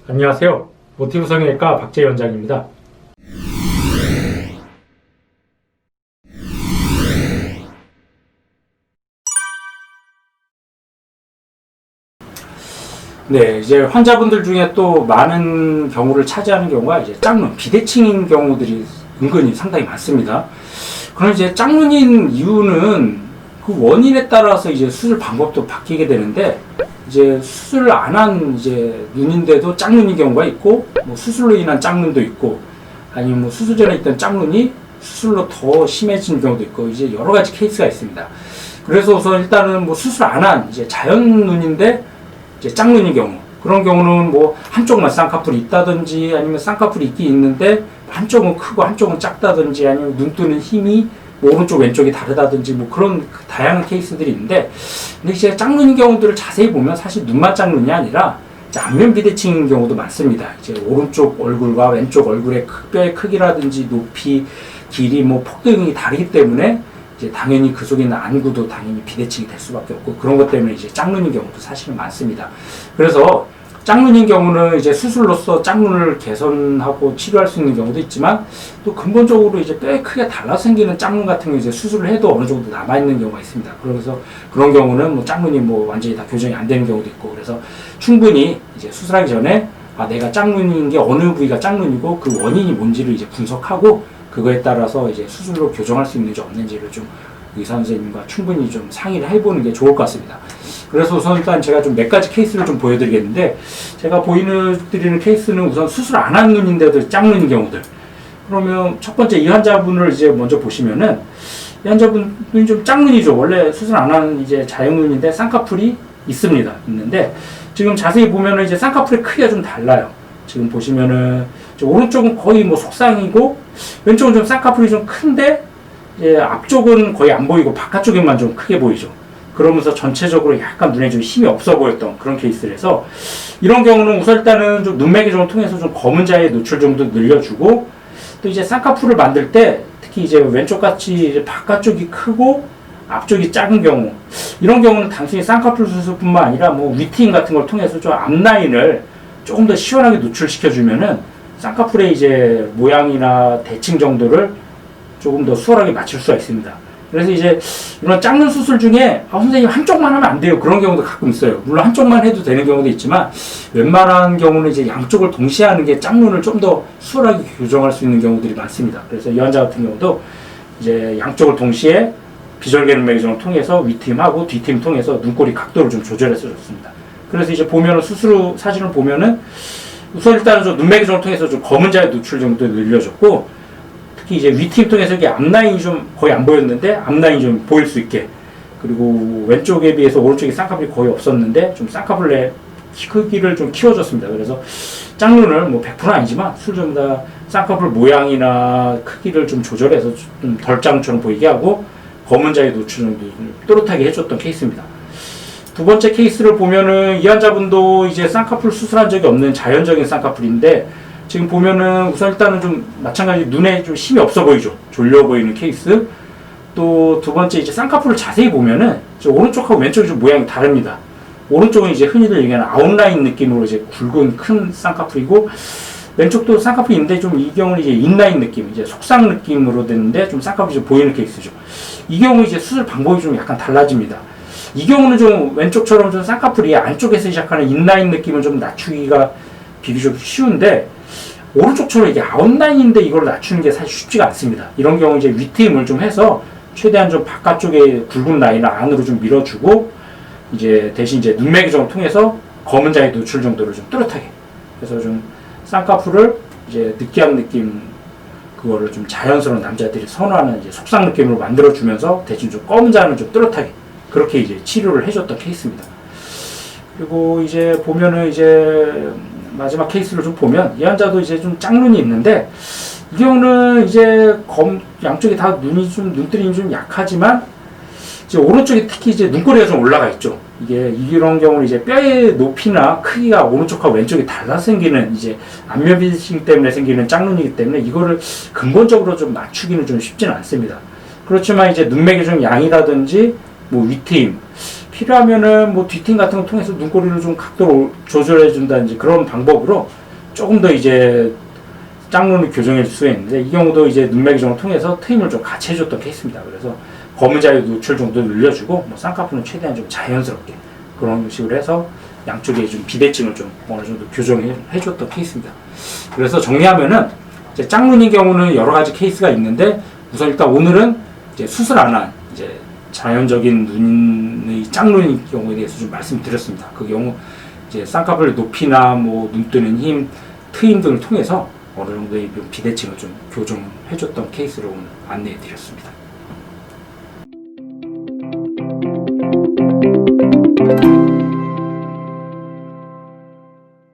안녕하세요. 모티브 성형외과 박재희 원장입니다. 네, 이제 환자분들 중에 또 많은 경우를 차지하는 경우가 이제 짝눈, 비대칭인 경우들이 은근히 상당히 많습니다. 그럼 이제 짝눈인 이유는 그 원인에 따라서 이제 수술 방법도 바뀌게 되는데, 이제 수술을 안 한 이제 눈인데도 짝눈인 경우가 있고, 뭐 수술로 인한 짝눈도 있고, 아니면 뭐 수술 전에 있던 짝눈이 수술로 더 심해진 경우도 있고, 이제 여러 가지 케이스가 있습니다. 그래서 우선 일단은 뭐 수술 안 한 이제 자연 눈인데 이제 짝눈인 경우, 그런 경우는 뭐 한쪽만 쌍꺼풀이 있다든지 아니면 쌍꺼풀이 있긴 있는데 한쪽은 크고 한쪽은 작다든지 아니면 눈 뜨는 힘이 뭐 오른쪽 왼쪽이 다르다든지 뭐 그런 다양한 케이스들이 있는데, 근데 이제 짝눈인 경우들을 자세히 보면 사실 눈만 짝눈이 아니라 이제 안면 비대칭인 경우도 많습니다. 이제 오른쪽 얼굴과 왼쪽 얼굴의 뼈의 크기라든지 높이, 길이, 뭐 폭 등이 다르기 때문에 이제 당연히 그 속에 있는 안구도 당연히 비대칭이 될 수밖에 없고, 그런 것 때문에 이제 짝눈인 경우도 사실은 많습니다. 그래서 짝눈인 경우는 이제 수술로서 짝눈을 개선하고 치료할 수 있는 경우도 있지만, 또 근본적으로 이제 뼈에 크게 달라 생기는 짝눈 같은 경우 이제 수술을 해도 어느 정도 남아있는 경우가 있습니다. 그래서 그런 경우는 뭐 짝눈이 뭐 완전히 다 교정이 안 되는 경우도 있고, 그래서 충분히 이제 수술하기 전에 내가 짝눈인 게 어느 부위가 짝눈이고 그 원인이 뭔지를 이제 분석하고, 그거에 따라서 이제 수술로 교정할 수 있는지 없는지를 좀 의사 선생님과 충분히 좀 상의를 해보는 게 좋을 것 같습니다. 그래서 우선 일단 제가 좀 몇 가지 케이스를 좀 보여드리겠는데, 제가 보여드리는 케이스는 우선 수술 안 한 눈인데도 짝눈인 경우들. 그러면 첫 번째 이 환자분을 이제 먼저 보시면은, 이 환자분 눈이 좀 짝눈이죠. 원래 수술 안 한 이제 자연 눈인데 쌍꺼풀이 있습니다. 있는데 지금 자세히 보면은 이제 쌍꺼풀의 크기가 좀 달라요. 지금 보시면은 오른쪽은 거의 뭐 속쌍이고 왼쪽은 좀 쌍꺼풀이 좀 큰데, 앞쪽은 거의 안 보이고 바깥쪽에만 좀 크게 보이죠. 그러면서 전체적으로 약간 눈에 좀 힘이 없어 보였던 그런 케이스라서, 이런 경우는 우선 일단은 좀 눈매교정을 통해서 좀 검은 자의 노출 정도 늘려주고, 또 이제 쌍꺼풀을 만들 때 특히 이제 왼쪽 같이 이제 바깥쪽이 크고 앞쪽이 작은 경우, 이런 경우는 단순히 쌍꺼풀 수술뿐만 아니라 뭐 위트임 같은 걸 통해서 좀 앞라인을 조금 더 시원하게 노출시켜주면은 쌍꺼풀의 이제 모양이나 대칭 정도를 조금 더 수월하게 맞출 수가 있습니다. 그래서 이제 이런 짝눈 수술 중에 선생님 한쪽만 하면 안 돼요, 그런 경우도 가끔 있어요. 물론 한쪽만 해도 되는 경우도 있지만, 웬만한 경우는 이제 양쪽을 동시에 하는 게 짝눈을 좀 더 수월하게 교정할 수 있는 경우들이 많습니다. 그래서 이 환자 같은 경우도 이제 양쪽을 동시에 비절개 눈매 교정을 통해서 위트임하고 뒤트임 통해서 눈꼬리 각도를 좀 조절해서 줬습니다. 그래서 이제 보면은 수술 후 사진을 보면은 우선 일단은 좀 눈매 교정을 통해서 좀 검은 자의 노출 정도 늘려줬고, 특히 이제 위트임 통해서 이게 앞라인이 좀 거의 안 보였는데 앞라인이 좀 보일 수 있게, 그리고 왼쪽에 비해서 오른쪽에 쌍꺼풀이 거의 없었는데 좀 쌍꺼풀의 크기를 좀 키워줬습니다. 그래서 짝눈을 뭐 100%는 아니지만 수술 다 쌍꺼풀 모양이나 크기를 좀 조절해서 좀 덜 짝눈처럼 보이게 하고 검은 자의 노출 정도 또렷하게 해줬던 케이스입니다. 두 번째 케이스를 보면은 이 환자분도 이제 쌍꺼풀 수술한 적이 없는 자연적인 쌍꺼풀인데, 지금 보면은 우선 일단은 좀 마찬가지 눈에 좀 힘이 없어 보이죠. 졸려 보이는 케이스. 또 두 번째 이제 쌍꺼풀을 자세히 보면은 오른쪽하고 왼쪽이 좀 모양이 다릅니다. 오른쪽은 이제 흔히들 얘기하는 아웃라인 느낌으로 이제 굵은 큰 쌍꺼풀이고, 왼쪽도 쌍꺼풀이 있는데 좀 이 경우는 이제 인라인 느낌, 이제 속쌍 느낌으로 됐는데 좀 쌍꺼풀이 좀 보이는 케이스죠. 이 경우 이제 수술 방법이 좀 약간 달라집니다. 이 경우는 좀 왼쪽처럼 좀 쌍꺼풀이 안쪽에서 시작하는 인라인 느낌을 좀 낮추기가 비교적 쉬운데, 오른쪽처럼 이게 아웃라인인데 이걸 낮추는 게 사실 쉽지가 않습니다. 이런 경우 이제 위트임을 좀 해서 최대한 좀 바깥쪽에 굵은 라인을 안으로 좀 밀어주고, 이제 대신 이제 눈매 교정을 통해서 검은 자의 노출 정도를 좀 뚜렷하게 해서 좀 쌍꺼풀을 이제 느끼한 느낌, 그거를 좀 자연스러운 남자들이 선호하는 이제 속상 느낌으로 만들어주면서 대신 좀 검은 자는 좀 뚜렷하게 그렇게 이제 치료를 해줬던 케이스입니다. 그리고 이제 보면은 이제 마지막 케이스를 좀 보면 이 환자도 이제 좀 짝눈이 있는데, 이 경우는 이제 양쪽이 다 눈이 좀 눈뜨림이 좀 약하지만 이제 오른쪽에 특히 이제 눈꼬리가 좀 올라가 있죠. 이런 경우는 이제 뼈의 높이나 크기가 오른쪽하고 왼쪽이 달라 생기는 이제 안면 비대칭 때문에 생기는 짝눈이기 때문에 이거를 근본적으로 좀 맞추기는 좀 쉽지는 않습니다. 그렇지만 이제 눈매 교정 양이라든지 뭐 위트임, 필요하면은 뭐 뒤팅 같은 거 통해서 눈꼬리를 좀 각도를 조절해 준다든지 그런 방법으로 조금 더 이제 짝눈을 교정해 줄 수가 있는데, 이 경우도 이제 눈매 교정을 통해서 트임을 좀 같이 해줬던 케이스입니다. 그래서 검은 자유 노출 정도 늘려주고 뭐 쌍꺼풀은 최대한 좀 자연스럽게 그런 식으로 해서 양쪽에 좀 비대칭을 좀 어느 정도 교정해 줬던 케이스입니다. 그래서 정리하면은 이제 짝눈인 경우는 여러 가지 케이스가 있는데, 우선 일단 오늘은 이제 수술 안 한 이제 자연적인 눈의 짝눈인 경우에 대해서 좀 말씀드렸습니다. 그 경우 이제 쌍꺼풀 높이나 뭐 눈 뜨는 힘, 트임 등을 통해서 어느 정도의 비대칭을 좀 교정해줬던 케이스로 오늘 안내해드렸습니다.